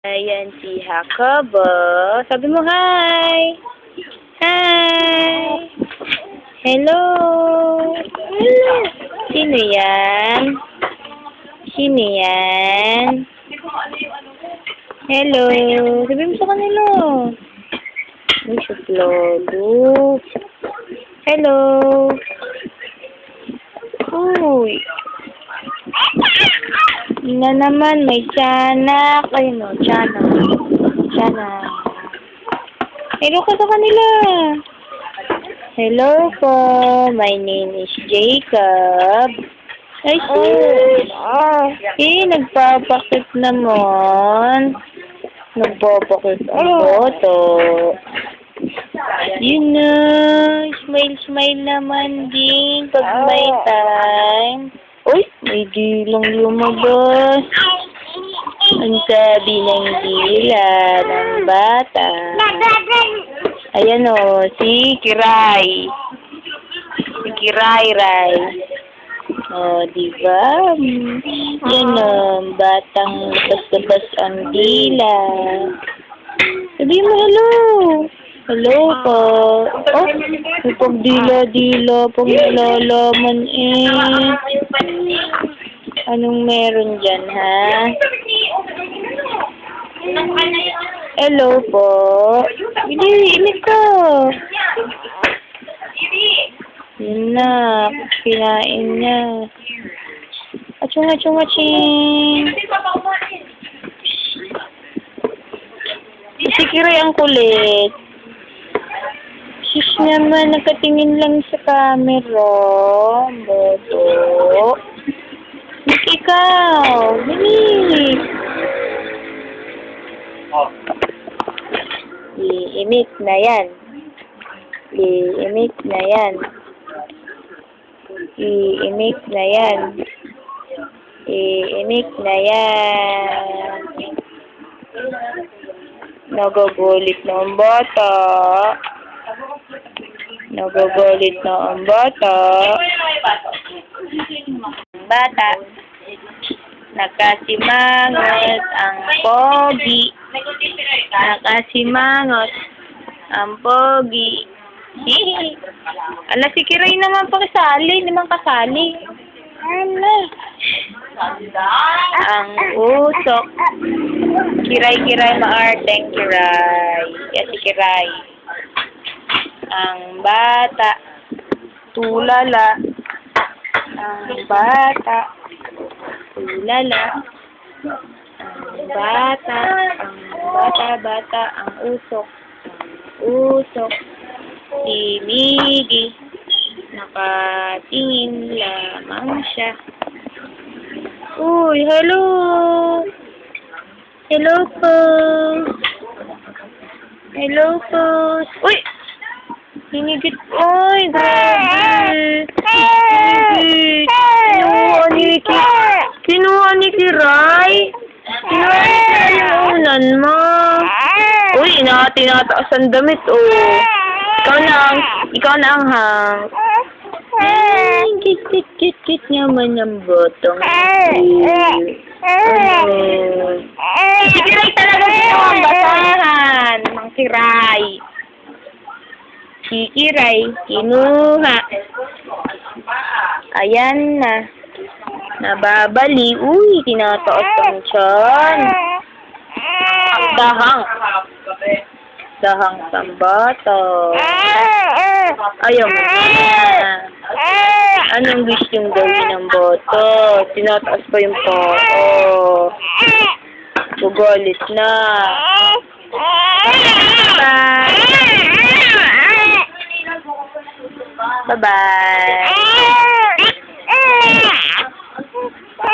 Ayan si Jacobo. Sabi mo, hi! Hi! Hello! Sino yan? Sino yan? Hello! Sabi mo sa kanila. Ay, siya lolo. Hello! Uy! Na naman, may tiyanak. Ayun o, tiyanak. Tiyanak. Hello ka sa kanila. Hello po. My name is Jacob. Ay, sis. Nagpapakit naman. Nagpapakit ang boto. Yun na. Smile naman din pag may time. Uy, may dilang lumabas. Ang sabi ng dila ng bata. Ayan o, si Kiray. Si Kiray-Ray. O, diba? Yan o, batang bas-bas ang dila. Sabihin mo, hello. Hello po. Oh, may pagdila-dila, pag nalalaman eh. Anong meron dyan, ha? Hello po. Hindi, init ko. Yun na, kinain niya. Achung-achung-aching. Si Kiray ang kulit. Sis naman, nakatingin lang sa camera. Boto. Ikaw. Bilis. Iimik na yan. Iimik na yan. Iimik na yan. Iimik na yan. Nagagulit na ang bata. Nagagalit na ang bata. Bata. Nakasimangot ang pogi. Nakasimangot ang pogi. Ala, si Kiray naman pakisali. Naman kasali. Ala. Ang usok. Kiray maarteng Kiray. Yes, si Kiray. Ang bata, tulala. Ang bata, tulala. Ang bata, ang usok. Usok, timigi. Nakatingin lamang siya. Uy, hello. Hello po. Hello po. Uy! Hinigit. Oy, grabe. Hinigit. Kinuha ni Kiray. Kinuha ni Kiray yung unan mo. Uy, tinataas ang damit, oh. Ikaw na ang hang. Kit naman ang botong. Si Kiray talaga kinuha ang basahan. Mang Kiray. Si Kiray, kinuha. Ayan na. Nababali. Uy, tinataas ang tiyan. Dahang sambato. Ayaw mo na. Anong gusto yung gawin ng boto? Tinataas pa yung poo. Gugulit na. Bye. Bye-bye.